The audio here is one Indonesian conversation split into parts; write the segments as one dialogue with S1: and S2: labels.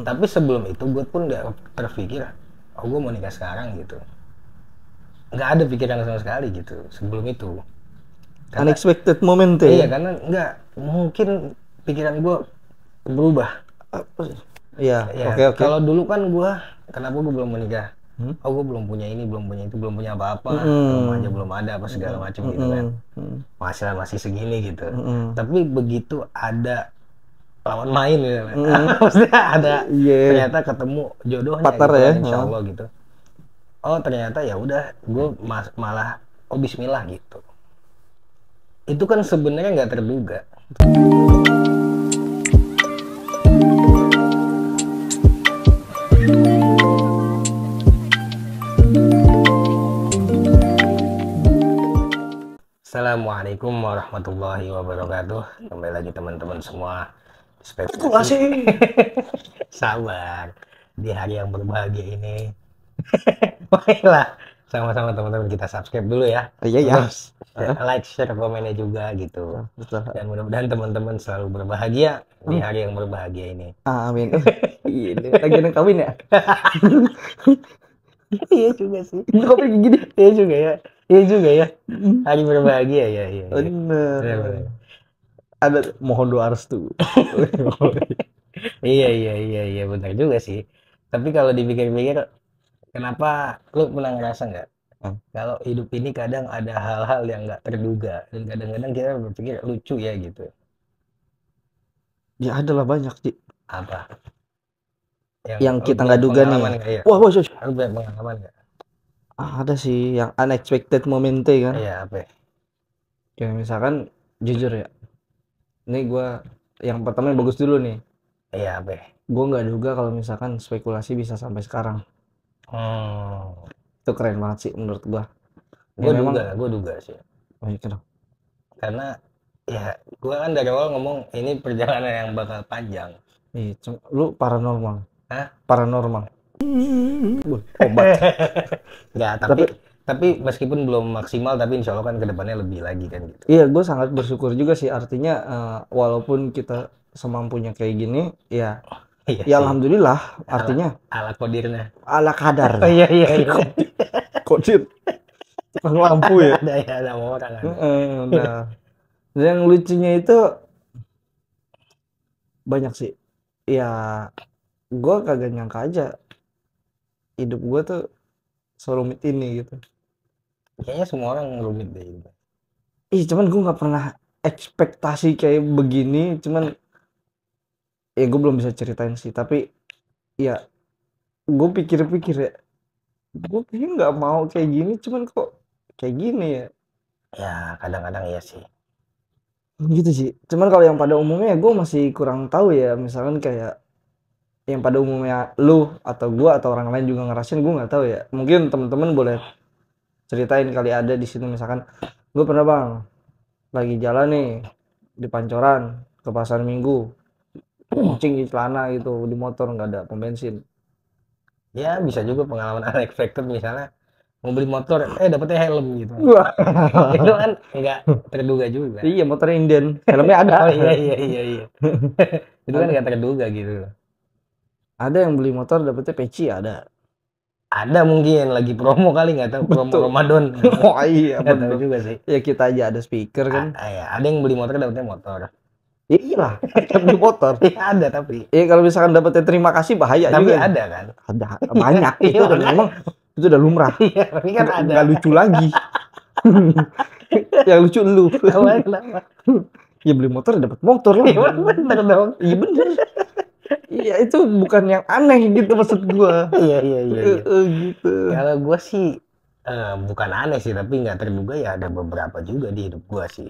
S1: Tapi sebelum itu gue pun udah terpikir, oh gue mau nikah sekarang gitu. Nggak ada pikiran sama sekali gitu sebelum itu. Karena
S2: Unexpected moment
S1: iya,
S2: ya.
S1: karena nggak mungkin pikiran gue berubah.
S2: Apa sih? Iya,
S1: Ya,
S2: oke.
S1: kalau dulu kan gue, kenapa gue belum menikah?
S2: Hmm?
S1: Oh, gue belum punya ini, belum punya itu, belum punya apa-apa, rumah aja
S2: Mm-mm.
S1: belum ada, apa segala
S2: Mm-mm.
S1: macam gitu kan.
S2: Mm-mm.
S1: Penghasilan masih segini gitu.
S2: Mm-mm.
S1: Tapi begitu ada lawan main gitu kan.
S2: Mm-mm.
S1: Maksudnya ada,
S2: Iya,
S1: ternyata ketemu jodohnya
S2: partner
S1: gitu
S2: ya.
S1: kan, insya Allah gitu. Oh, ternyata ya udah, gue malah, oh bismillah gitu. Itu kan sebenarnya nggak terduga. Assalamualaikum warahmatullahi wabarakatuh. Kembali lagi teman-teman semua. Spekulasi.
S2: Spekulasi.
S1: Sabar. Di hari yang berbahagia ini. Baiklah. Sama-sama teman-teman kita subscribe dulu ya.
S2: Iya ya.
S1: Terus like, share, komennya juga gitu.
S2: Betul.
S1: Dan mudah-mudahan teman-teman selalu berbahagia di hari yang berbahagia ini.
S2: Amin. Ini lagi nang kawin ya?
S1: Iya juga sih.
S2: Kopi kayak gini.
S1: Iya juga ya. Iya juga ya. Hari berbahagia ya. Iya.
S2: Bener.
S1: Benar-benar.
S2: Ada mohon doa restu.
S1: Iya, benar juga sih. Tapi kalau dipikir-pikir, kenapa lu pernah ngerasa nggak?
S2: Hmm.
S1: Kalau hidup ini kadang ada hal-hal yang nggak terduga dan kadang-kadang kita berpikir lucu ya gitu.
S2: Ya adalah banyak sih.
S1: Apa?
S2: Yang
S1: Lu
S2: kita
S1: punya
S2: nggak duga nih.
S1: pengalaman nggak? Iya.
S2: Wah, wah, wah.
S1: Lu punya pengalaman nggak?
S2: Ada sih yang unexpected momente kan.
S1: Iya, apa?
S2: Kayak misalkan jujur ya. Ini gue yang pertama yang bagus dulu nih.
S1: Iya, apa?
S2: Gue nggak duga kalau misalkan spekulasi bisa sampai sekarang.
S1: Hmm,
S2: Itu keren banget sih menurut gue. Ya memang.
S1: gue duga sih.
S2: Oh, iya, kenapa?
S1: Karena ya gue kan dari awal ngomong ini perjalanan yang bakal panjang.
S2: Iya, lu paranormal.
S1: Hah?
S2: Paranormal. Obat.
S1: Nggak, tapi meskipun belum maksimal, tapi insya Allah kan kedepannya lebih lagi kan gitu.
S2: Iya, gue sangat bersyukur juga sih. Artinya walaupun kita semampunya kayak gini, ya,
S1: Iya
S2: ya
S1: sih.
S2: alhamdulillah. Artinya
S1: Ala kodirnya.
S2: ala kadar.
S1: Oh iya.
S2: Kodir. Tukang lampu ya.
S1: Ada nama orang ada.
S2: Nah, dan yang lucunya itu banyak sih. Ya, gue kagak nyangka aja hidup gue tuh serumit ini gitu.
S1: Kayaknya semua orang rumit deh gitu.
S2: Cuman gue nggak pernah ekspektasi kayak begini. Cuman ya gue belum bisa ceritain sih. Tapi ya gue pikir-pikir ya, gue kayaknya nggak mau kayak gini. Cuman kok kayak gini ya.
S1: Ya kadang-kadang iya sih.
S2: Gitu sih. Cuman kalau yang pada umumnya gue masih kurang tahu ya. Misalkan kayak yang pada umumnya lu atau gue atau orang lain juga ngerasain, gue nggak tahu ya. Mungkin teman-teman boleh ceritain kali ada di sini. Misalkan gue pernah bang lagi jalan nih di Pancoran ke pasar Minggu, kencing di celana gitu di motor, nggak ada pom bensin.
S1: Ya bisa juga pengalaman unexpected, misalnya mau beli motor, dapetnya helm gitu.
S2: Wah.
S1: Itu kan nggak terduga juga.
S2: Iya, motor inden, helmnya ada.
S1: Oh iya. Itu kan nggak terduga gitu.
S2: Ada yang beli motor dapetnya peci, ada.
S1: Ada mungkin lagi promo kali, nggak tahu, promo
S2: Betul.
S1: Ramadan.
S2: Oh iya,
S1: Nggak tahu
S2: bener.
S1: juga sih.
S2: Ya kita aja ada speaker kan.
S1: Ya, ada yang beli motor dapetnya motor.
S2: Iya lah, kita beli motor.
S1: Iya ada tapi.
S2: Iya, kalau misalkan dapetnya terima kasih bahaya
S1: Tapi
S2: juga.
S1: ada kan?
S2: Ada banyak.
S1: Iya,
S2: Itu udah
S1: makanya.
S2: memang itu udah lumrah.
S1: Iya, tapi kan ada.
S2: Nggak lucu lagi. Yang lucu lu.
S1: Kenapa?
S2: Ya beli motor dapat motor lah.
S1: Iya bener dong.
S2: Iya bener. Iya, itu bukan yang aneh gitu maksud gua.
S1: Iya.
S2: Gitu.
S1: Kalau gua sih bukan aneh sih, tapi nggak terduga ya ada beberapa juga di hidup gua sih.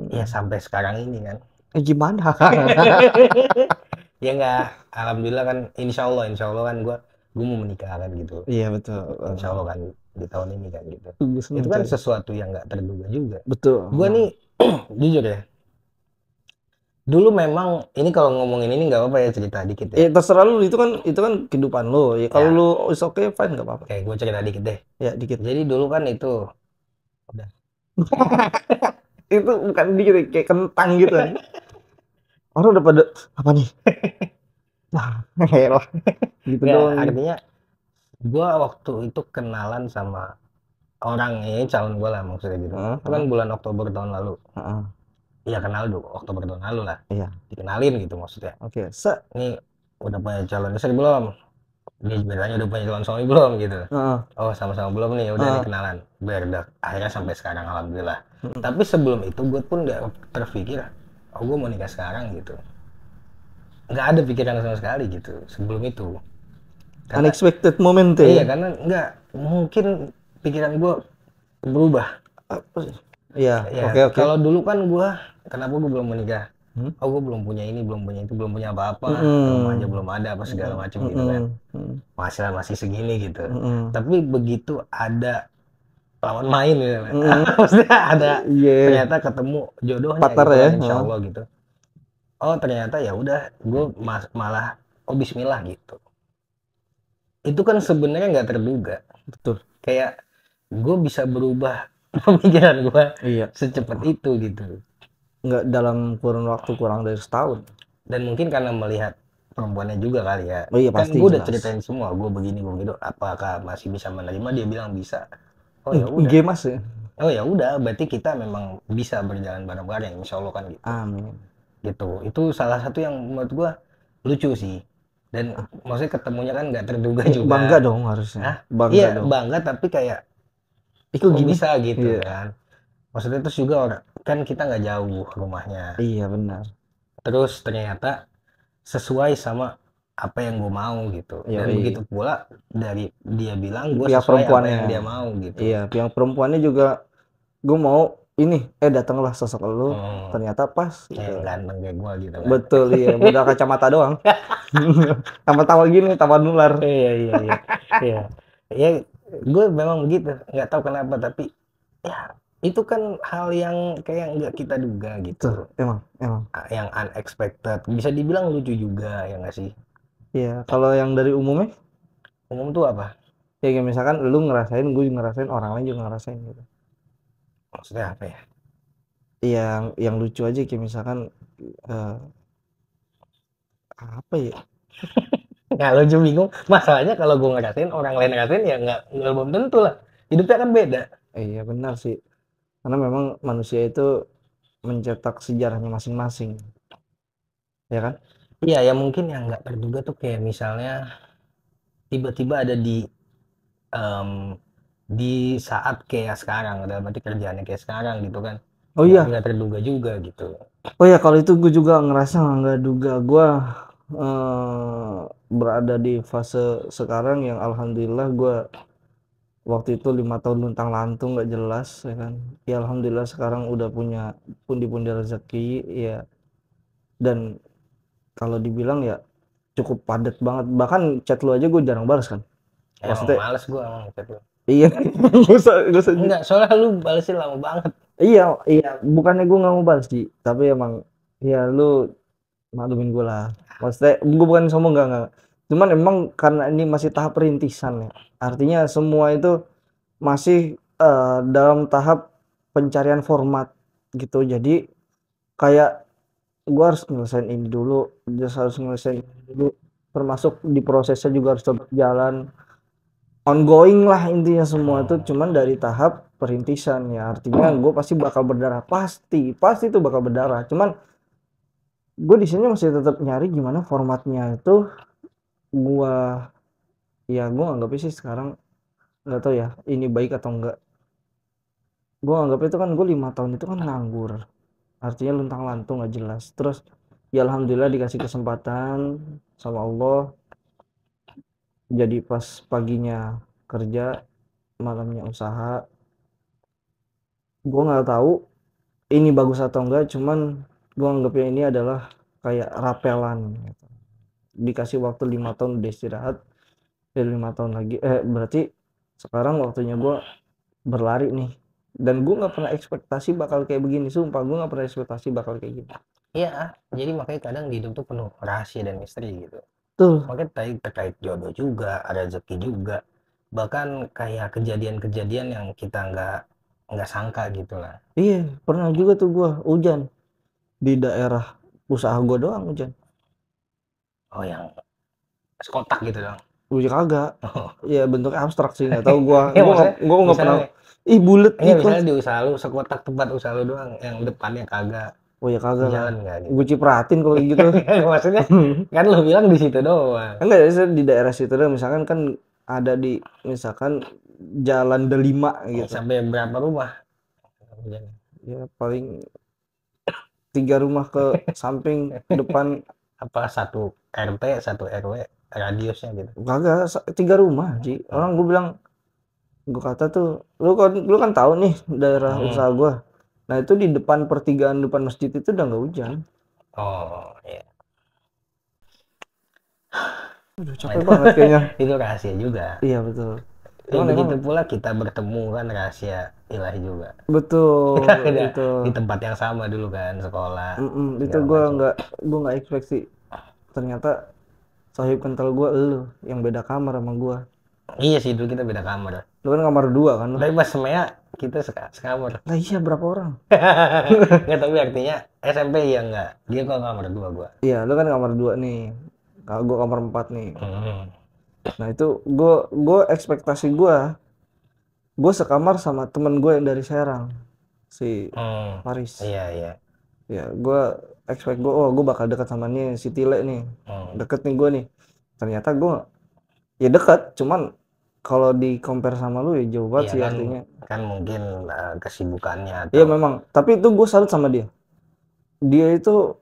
S1: Ya sampai sekarang ini kan.
S2: Gimana?
S1: Ya nggak, alhamdulillah kan, insya Allah kan gua mau menikah kan gitu.
S2: Iya betul.
S1: Insya Allah kan di tahun ini kan gitu.
S2: Tunggu
S1: Itu kan
S2: sebentar.
S1: sesuatu yang nggak terduga juga.
S2: Betul.
S1: Gua nih jujur ya. Dulu memang ini kalau ngomongin ini nggak apa-apa ya, cerita dikit ya.
S2: Terserah lu, itu kan kehidupan lu. Ya kalau
S1: Ya.
S2: lu is okay fine, nggak apa-apa.
S1: Kayak gue cerita dikit deh.
S2: Ya dikit.
S1: Jadi dulu kan itu udah.
S2: Itu bukan dikit, kayak kentang gitu kan. Orang udah pada apa nih? Elah, gitu
S1: Nggak,
S2: doang.
S1: artinya gue waktu itu kenalan sama orang ini calon gue lah maksudnya gitu.
S2: Heeh,
S1: Itu kan
S2: heeh,
S1: bulan Oktober tahun lalu.
S2: heeh.
S1: Iya kenal dulu Oktober tahun lalu lah.
S2: Iya,
S1: Dikenalin gitu maksudnya.
S2: oke.
S1: Ini udah punya calon istri belum? Dia bilangnya udah punya calon suami belum gitu.
S2: Heeh,
S1: Oh sama-sama belum nih, udah nih
S2: heeh,
S1: kenalan. Berdak akhirnya sampai sekarang alhamdulillah.
S2: heeh.
S1: Tapi sebelum itu gue pun nggak terpikir, oh gue mau nikah sekarang gitu. Nggak ada pikiran sama sekali gitu sebelum itu. Karena
S2: Unexpected moment
S1: iya
S2: ya.
S1: karena nggak mungkin pikiran gue berubah.
S2: Apa sih? Iya,
S1: Ya
S2: oke oke.
S1: kalau dulu kan gue kenapa gue belum menikah?
S2: Hmm?
S1: Oh gue belum punya ini, belum punya itu, belum punya apa-apa, rumah aja
S2: Mm-mm.
S1: belum ada apa segala
S2: Mm-mm.
S1: macam gitu kan.
S2: Mm-mm. Mm-mm.
S1: Penghasilan masih segini gitu.
S2: Mm-mm.
S1: Tapi begitu ada lawan main gitu kan.
S2: Mm-mm.
S1: Maksudnya ada
S2: Iya,
S1: ternyata ketemu jodohnya
S2: partner
S1: gitu
S2: ya.
S1: kan insya
S2: Heeh.
S1: Allah gitu. Oh ternyata ya udah gue malah oh Bismillah gitu. Itu kan sebenarnya nggak terduga.
S2: Betul.
S1: Kayak gue bisa berubah pemikiran gue
S2: Iya.
S1: secepat itu gitu.
S2: Nggak dalam kurun waktu kurang dari setahun.
S1: Dan mungkin karena melihat perempuannya juga kali ya.
S2: Oh iya
S1: Kan
S2: pasti
S1: gue udah
S2: jelas.
S1: ceritain semua, gue begini gue begitu. Apakah masih bisa menerima? Dia bilang bisa. Oh ya udah.
S2: G mas ya.
S1: Oh ya udah, berarti kita memang bisa berjalan bareng-bareng, insya Allah kan gitu.
S2: Amin.
S1: Gitu. Itu salah satu yang menurut gue lucu sih. Dan maksudnya ketemunya kan nggak terduga juga.
S2: Bangga dong harusnya.
S1: Hah?
S2: Bangga
S1: Iya
S2: dong.
S1: bangga tapi kayak
S2: Itu
S1: kok
S2: gini.
S1: bisa gitu
S2: Iya.
S1: kan. Maksudnya terus juga orang kan kita nggak jauh rumahnya.
S2: Iya benar.
S1: Terus ternyata sesuai sama apa yang gue mau gitu.
S2: Iya.
S1: Dan begitu pula dari dia bilang gue
S2: Pihak
S1: sesuai apa
S2: perempuannya.
S1: yang dia mau gitu.
S2: Iya, pihak perempuannya juga gue mau ini datanglah sosok lu ternyata pas gitu.
S1: Yang ganteng kayak gue gitu kan.
S2: Betul iya, modal kacamata doang. Sama tawa gini, tawa nular.
S1: Iya iya iya. Iya. Ya gue memang begitu. Nggak tahu kenapa tapi ya itu kan hal yang kayak nggak kita duga gitu.
S2: Tuh, emang.
S1: Yang unexpected. Bisa dibilang lucu juga ya nggak sih?
S2: Iya, kalau yang dari umumnya
S1: Umum tuh apa?
S2: ya kayak misalkan lu ngerasain, gue ngerasain, orang lain juga ngerasain gitu.
S1: Maksudnya apa ya?
S2: Yang lucu aja kayak misalkan eh, apa ya?
S1: Nggak lucu bingung. Masalahnya kalau gue ngerasain, orang lain ngerasain ya nggak belum tentu lah. Hidupnya kan beda.
S2: Iya benar sih. Karena memang manusia itu mencetak sejarahnya masing-masing, ya kan?
S1: Iya, ya mungkin yang nggak terduga tuh kayak misalnya tiba-tiba ada em, di saat kayak sekarang, dalam arti kerjaannya kayak sekarang gitu kan.
S2: Oh
S1: Nggak,
S2: iya,
S1: nggak terduga juga gitu.
S2: oh ya kalau itu gue juga ngerasa nggak duga gue berada di fase sekarang yang alhamdulillah gue waktu itu 5 tahun luntang lantung nggak jelas ya kan. Ya alhamdulillah sekarang udah punya pundi-pundi rezeki ya, dan kalau dibilang ya cukup padat banget, bahkan chat lu aja gue jarang balas kan,
S1: Emang
S2: maksudnya
S1: males gue emang chat lu.
S2: iya. Gak usah.
S1: Enggak, soalnya lu balesin lama banget.
S2: Iya iya, bukannya gue nggak mau balas sih, tapi emang ya lu maklumin gue lah, maksudnya gue bukan sombong, enggak, cuman emang karena ini masih tahap perintisan ya, artinya semua itu masih dalam tahap pencarian format gitu, jadi kayak gue harus nyelesain ini dulu, harus nyelesain ini dulu, termasuk di prosesnya juga harus tetap jalan ongoing lah, intinya semua itu cuman dari tahap perintisan ya, artinya gue pasti bakal berdarah, pasti itu bakal berdarah, cuman gue di sini masih tetap nyari gimana formatnya itu. Gue gue anggap sih sekarang nggak tahu ya ini baik atau enggak, gue anggap itu kan gue 5 tahun itu kan nganggur, artinya luntang lantung nggak jelas, terus ya alhamdulillah dikasih kesempatan sama Allah, jadi pas paginya kerja malamnya usaha, gue nggak tahu ini bagus atau enggak, cuman gue anggapnya ini adalah kayak rapelan gitu. Dikasih waktu 5 tahun udah istirahat, dari 5 tahun lagi berarti sekarang waktunya gue berlari nih, dan gue nggak pernah ekspektasi bakal kayak begini, sumpah gue nggak pernah ekspektasi bakal kayak gini.
S1: Iya, jadi makanya kadang di hidup tuh penuh rahasia dan misteri gitu.
S2: Tuh
S1: Makanya tadi terkait jodoh juga, ada rezeki juga. Bahkan kayak kejadian-kejadian yang kita nggak sangka gitu lah.
S2: iya, pernah juga tuh gue hujan di daerah usaha gue doang hujan.
S1: Oh, yang sekotak gitu dong.
S2: Wih kagak.
S1: Oh.
S2: Ya bentuknya abstrak sih, nggak tahu gua.
S1: Ya maksudnya
S2: Gua nggak pernah.
S1: misalnya
S2: Ih bulet
S1: iya
S2: gitu.
S1: misalnya di usaha lu sekotak tempat usaha lu doang yang depannya kagak
S2: Oh ya kagak lah.
S1: jalan nggak gitu.
S2: Gue cipratin kalau kayak gitu.
S1: Maksudnya kan lu bilang di situ doang.
S2: Enggak ya, saya di daerah situ deh, misalkan kan ada di misalkan Jalan Delima gitu.
S1: Sampai berapa rumah?
S2: Ya paling 3 rumah ke samping depan.
S1: Apa satu RT, satu RW radiusnya gitu.
S2: Kagak 3 rumah Ji. Orang gue bilang, gue kata tuh lu kan tahu nih daerah usaha gua. Nah itu di depan pertigaan depan masjid itu udah nggak hujan.
S1: Oh iya.
S2: Udah capek banget kayaknya.
S1: Itu rahasia juga.
S2: Iya betul.
S1: Ya,
S2: Cuman
S1: begitu
S2: emang
S1: pula kita bertemu kan rahasia ilahi juga.
S2: betul
S1: Kita ada
S2: itu.
S1: di tempat yang sama dulu kan sekolah.
S2: Itu
S1: segala
S2: gua
S1: macam.
S2: nggak expect sih. Ternyata sahib kental gua lu yang beda kamar sama gua.
S1: Iya sih dulu kita beda kamar.
S2: Lu kan kamar 2 kan lu.
S1: Tapi pas semea kita sekamar.
S2: Lah iya berapa orang?
S1: Nggak, tapi artinya SMP ya enggak. Dia kok kamar dua gua.
S2: Iya, lu kan kamar 2 nih. Kalau gua kamar 4 nih.
S1: Hmm.
S2: Nah, itu gua ekspektasi gua sekamar sama temen gue yang dari Serang. Si Paris.
S1: Iya iya.
S2: Ya, gua expect oh gua bakal dekat sama nih si Tile nih. Deket nih gua nih. Ternyata gua ya dekat, cuman kalau di compare sama lu ya jauh banget
S1: Iya
S2: sih
S1: kan,
S2: artinya.
S1: kan mungkin kesibukannya atau
S2: Iya memang, tapi itu gue salut sama dia. Dia itu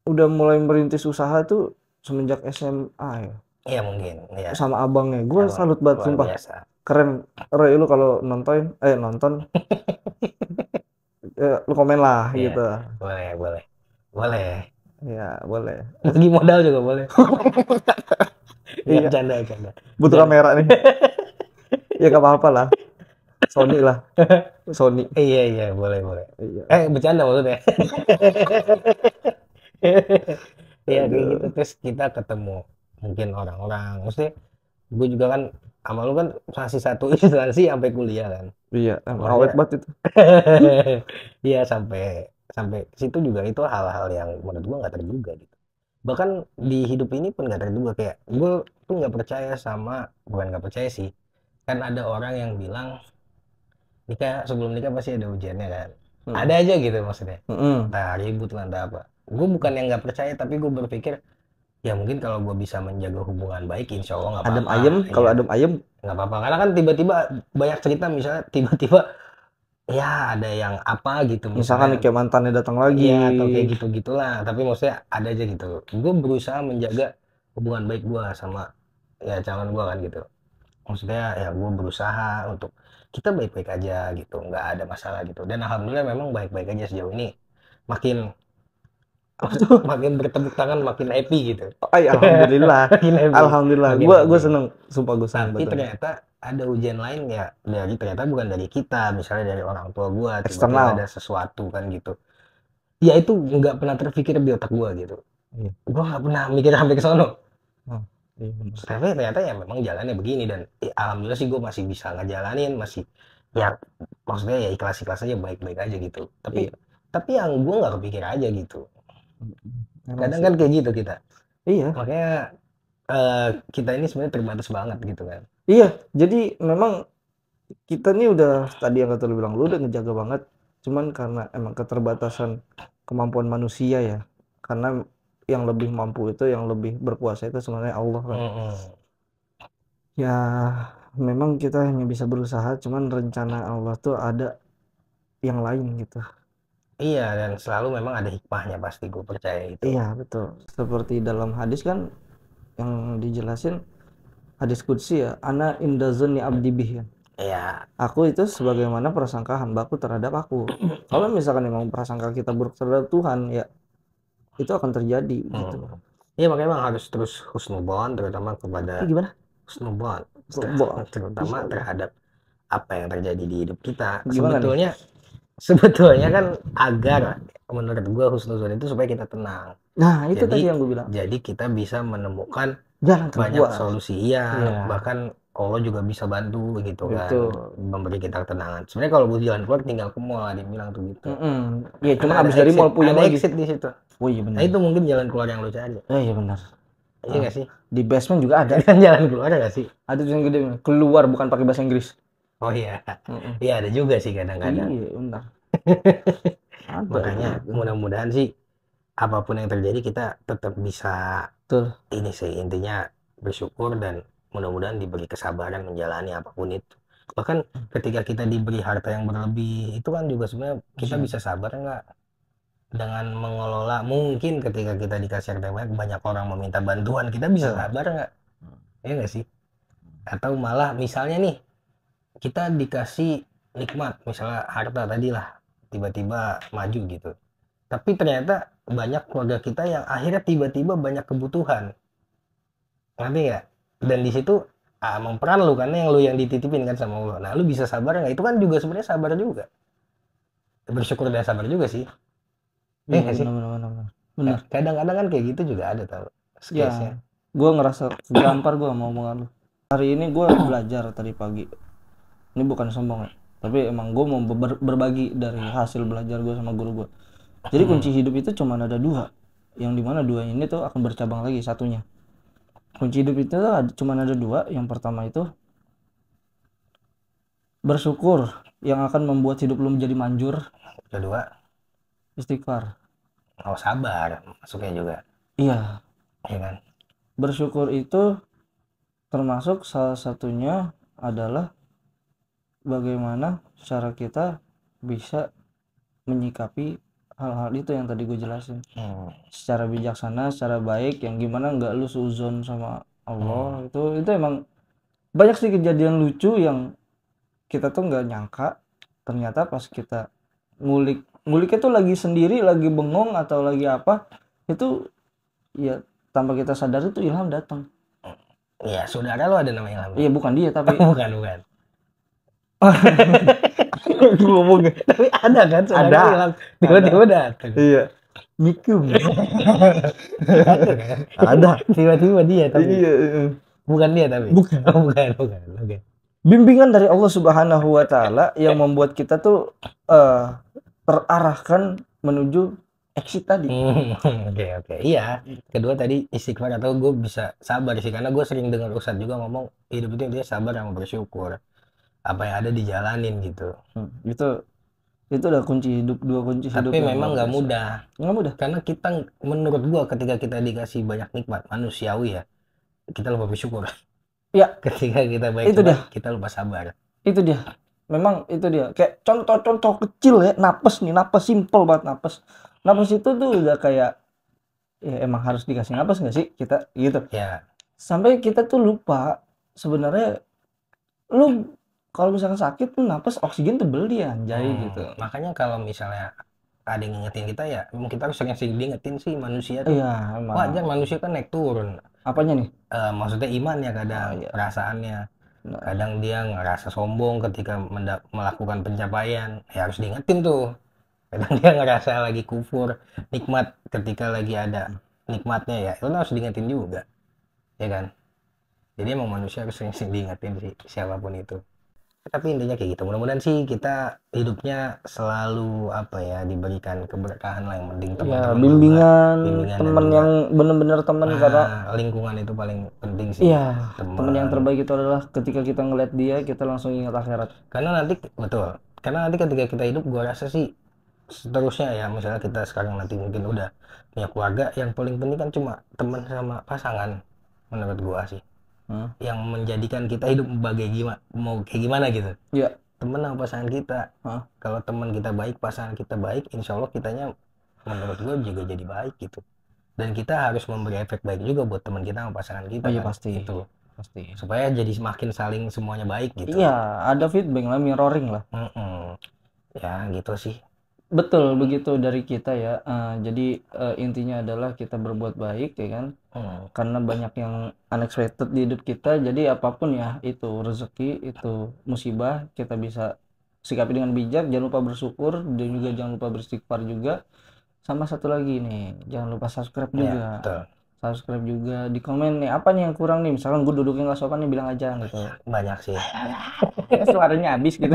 S2: udah mulai merintis usaha tuh semenjak SMA ya.
S1: iya mungkin ya.
S2: Sama abangnya. Gue
S1: Emang
S2: salut banget
S1: luar
S2: sumpah.
S1: biasa.
S2: Keren. Roy lu kalau nonton lu komen lah
S1: Iya,
S2: gitu.
S1: boleh. Boleh.
S2: Ya, boleh.
S1: Bagi modal juga boleh.
S2: Iya.
S1: Canda.
S2: Butuh kamera nih. Ya gak apa-apa lah. Sony lah. Sony.
S1: Iya, boleh.
S2: Iya.
S1: Bercanda maksudnya. Iya kayak gitu terus kita ketemu mungkin orang-orang. Maksudnya gue juga kan sama lu kan masih satu instansi sampai kuliah kan.
S2: Iya,
S1: Maksudnya
S2: awet banget itu.
S1: iya sampai sampai situ juga itu hal-hal yang menurut gua nggak terduga gitu. Bahkan di hidup ini pun nggak terduga kayak gue tuh nggak percaya sama bukan nggak percaya sih. Kan ada orang yang bilang nikah sebelum nikah pasti ada ujiannya kan. Ada aja gitu maksudnya. Entah ribut lah entah apa. Gue bukan yang nggak percaya tapi gue berpikir ya mungkin kalau gue bisa menjaga hubungan baik insya Allah nggak
S2: Adem
S1: apa-apa.
S2: ayem, kalau
S1: Iya,
S2: adem ayem
S1: nggak apa-apa karena kan tiba-tiba banyak cerita misalnya tiba-tiba ya ada yang apa gitu
S2: misalkan nih
S1: misalnya
S2: kayak mantannya datang lagi.
S1: iya atau kayak gitu gitulah tapi maksudnya ada aja gitu gue berusaha menjaga hubungan baik gue sama ya calon gue kan gitu maksudnya ya gue berusaha untuk kita baik-baik aja gitu nggak ada masalah gitu dan alhamdulillah memang baik-baik aja sejauh ini makin makin bertepuk tangan makin happy gitu.
S2: Alhamdulillah.
S1: Makin happy.
S2: Alhamdulillah.
S1: Makin
S2: Gue
S1: happy.
S2: seneng, sumpah gue seneng
S1: Tapi
S2: betul.
S1: ternyata ada ujian lain ya dari ternyata bukan dari kita misalnya dari orang tua gue tiba-tiba
S2: Eksternal.
S1: ada sesuatu kan gitu ya itu nggak pernah terpikir di otak gue gitu
S2: Iya.
S1: gue nggak pernah mikir sampai ke sono
S2: Iya, bener.
S1: tapi ternyata ya memang jalannya begini dan alhamdulillah sih gue masih bisa ngejalanin masih ya maksudnya ya ikhlas-ikhlas aja baik-baik aja gitu tapi
S2: Iya.
S1: tapi yang gue nggak kepikir aja gitu
S2: Emang
S1: kadang
S2: sih.
S1: kan kayak gitu kita
S2: Iya.
S1: makanya kita ini sebenarnya terbatas banget gitu kan
S2: Iya. Jadi memang kita nih udah tadi yang kata lu bilang lu udah ngejaga banget. Cuman karena emang keterbatasan kemampuan manusia ya. Karena yang lebih mampu itu, yang lebih berkuasa itu sebenarnya Allah kan. Ya memang kita hanya bisa berusaha, cuman rencana Allah tuh ada yang lain gitu.
S1: Iya dan selalu memang ada hikmahnya pasti gue percaya itu.
S2: Iya betul. Seperti dalam hadis kan yang dijelasin hadis qudsi ya, ana inda dzanni abdi bih kan.
S1: Iya.
S2: Aku itu sebagaimana prasangka hambaku terhadap aku. Kalau misalkan memang prasangka kita buruk terhadap Tuhan ya itu akan terjadi gitu.
S1: Iya makanya emang harus terus husnuzon terutama kepada
S2: Gimana?
S1: husnuzon
S2: Husnuzon.
S1: terutama terhadap apa yang terjadi di hidup kita.
S2: Gimana
S1: Sebetulnya kan agar menurut gua husnuzon itu supaya kita tenang.
S2: Nah, itu
S1: Jadi-
S2: tadi yang gue bilang.
S1: Jadi kita bisa menemukan
S2: Jalan
S1: banyak
S2: terbuat.
S1: solusi iya,
S2: Iya.
S1: bahkan Allah juga bisa bantu gitu kan,
S2: Betul.
S1: memberi kita ketenangan. Sebenarnya kalau butuh jalan keluar tinggal ke mall, ada yang bilang tuh gitu.
S2: Iya, cuma
S1: Ada
S2: abis dari
S1: exit-
S2: mall punya
S1: ada
S2: lagi.
S1: exit di situ.
S2: Oh iya benar.
S1: Nah itu mungkin jalan keluar yang lo cari.
S2: Iya benar.
S1: Iya nggak sih?
S2: Di basement juga ada.
S1: Kan jalan keluar nggak sih?
S2: Ada tulisan gede keluar, bukan pakai bahasa Inggris.
S1: Oh iya,
S2: Mm-mm.
S1: iya ada juga sih kadang-kadang.
S2: Iya, benar. Ada
S1: Makanya
S2: gitu.
S1: mudah-mudahan sih apapun yang terjadi kita tetap bisa
S2: Betul.
S1: ini sih intinya bersyukur dan mudah-mudahan diberi kesabaran menjalani apapun itu. Bahkan ketika kita diberi harta yang berlebih itu kan juga sebenarnya kita bisa sabar nggak dengan mengelola. Mungkin ketika kita dikasih harta banyak, banyak orang meminta bantuan, kita bisa sabar nggak? Ya nggak sih? Atau malah misalnya nih kita dikasih nikmat misalnya harta tadi lah tiba-tiba maju gitu, tapi ternyata banyak keluarga kita yang akhirnya tiba-tiba banyak kebutuhan, ngerti nggak? Dan di situ memperan lu karena yang lu yang dititipin kan sama Allah. Nah lu bisa sabar nggak? Itu kan juga sebenarnya sabar juga, bersyukur dan sabar juga sih.
S2: Iya,
S1: Nggak sih?
S2: benar. Benar.
S1: Kadang-kadang kan kayak gitu juga ada tau
S2: Ya,
S1: case-nya.
S2: gue ngerasa kegampar gue mau omongan lu. Hari ini gue belajar tadi pagi. Ini bukan sombong ya, tapi emang gue mau berbagi dari hasil belajar gue sama guru gue. Jadi kunci hidup itu cuma ada dua, yang dimana dua ini tuh akan bercabang lagi satunya. Kunci hidup itu cuma ada dua. Yang pertama itu bersyukur, yang akan membuat hidup lu menjadi manjur.
S1: Kedua,
S2: Istighfar.
S1: mau sabar masuknya juga,
S2: Iya,
S1: ya kan?
S2: bersyukur itu termasuk salah satunya adalah bagaimana cara kita bisa menyikapi hal-hal itu yang tadi gue jelasin secara bijaksana, secara baik, yang gimana nggak lu seuzon sama Allah. Itu emang banyak sih kejadian lucu yang kita tuh nggak nyangka, ternyata pas kita nguliknya tuh lagi sendiri, lagi bengong atau lagi apa, itu ya tanpa kita sadar itu ilham datang.
S1: Iya, saudara lo ada namanya ilham?
S2: Iya, bukan dia tapi
S1: bukan
S2: ngomongnya
S1: tapi ada kan saudara
S2: Ada.
S1: ilham tiba-tiba datang.
S2: iya mikum
S1: Ada kan?
S2: ada
S1: Tiba-tiba dia tapi
S2: iya
S1: bukan dia tapi.
S2: Bukan.
S1: Oh, bukan. Oke.
S2: bimbingan dari Allah Subhanahu wa Ta'ala yang membuat kita tuh terarahkan menuju exit tadi.
S1: Oke. Iya. Kedua tadi istighfar atau gue bisa sabar sih karena gue sering dengar Ustadz juga ngomong hidup itu dia sabar sama bersyukur. Apa yang ada dijalanin gitu.
S2: Itu udah kunci hidup, dua kunci hidup.
S1: Tapi memang nggak mudah.
S2: Nggak mudah.
S1: Karena kita menurut gue ketika kita dikasih banyak nikmat manusiawi ya, kita lupa bersyukur.
S2: Ya.
S1: Ketika kita baik
S2: itu dia.
S1: Kita lupa sabar.
S2: Itu dia. Memang itu dia. Kayak contoh-contoh kecil ya, napas simple banget napas. Napas itu tuh udah kayak ya emang harus dikasih napas nggak sih kita gitu.
S1: Ya.
S2: Sampai kita tuh lupa sebenarnya lu kalau misalkan sakit tuh napas oksigen tuh beli anjay gitu.
S1: Makanya kalau misalnya ada yang ngingetin kita ya, memang kita harus sering diingetin sih manusia tuh.
S2: Iya, emang.
S1: Wajar manusia kan naik turun.
S2: Apanya nih?
S1: Maksudnya iman ya kadang, perasaannya. Nah. Kadang dia ngerasa sombong ketika melakukan pencapaian, ya harus diingetin tuh. Kadang dia ngerasa lagi kufur, nikmat ketika lagi ada nikmatnya ya, itu harus diingetin juga, ya kan? Jadi emang manusia harus sering diingetin sih, siapapun itu. Tapi intinya kayak gitu, mudah-mudahan sih kita hidupnya selalu apa ya diberikan keberkahan lah, yang penting teman-teman
S2: ya, bimbingan teman yang benar-benar teman, karena
S1: lingkungan itu paling penting sih.
S2: Iya, teman yang terbaik itu adalah ketika kita ngeliat dia kita langsung ingat akhirat.
S1: Karena nanti ketika kita hidup gua rasa sih seterusnya ya, misalnya kita sekarang nanti mungkin udah punya keluarga, yang paling penting kan cuma teman sama pasangan menurut gua sih. Yang menjadikan kita hidup mau kayak gimana gitu.
S2: Iya.
S1: Temen sama pasangan kita. Kalau teman kita baik, pasangan kita baik, insya Allah kitanya menurut gue juga jadi baik gitu. Dan kita harus memberi efek baik juga buat teman kita sama pasangan kita.
S2: Iya,
S1: kan?
S2: pasti.
S1: Itu.
S2: Pasti.
S1: Supaya jadi semakin saling semuanya baik gitu.
S2: Iya, ada feedback lah, mirroring lah.
S1: Ya gitu sih.
S2: Betul, begitu dari kita ya. Jadi intinya adalah kita berbuat baik ya kan. Karena banyak yang unexpected di hidup kita. Jadi apapun ya, itu rezeki, itu musibah, kita bisa sikapi dengan bijak. Jangan lupa bersyukur dan juga jangan lupa beristighfar juga. Sama satu lagi nih, jangan lupa subscribe juga.
S1: Ya, betul.
S2: Subscribe juga, di komen nih apa nih yang kurang nih, misalkan gue duduknya nggak sopan nih, bilang aja gitu.
S1: Banyak sih.
S2: Suaranya habis gitu.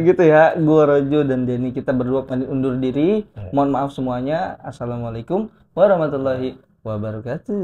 S2: Gitu ya, gua Rojo dan Denny kita berdua pamit undur diri. Mohon maaf semuanya. Assalamualaikum warahmatullahi wabarakatuh.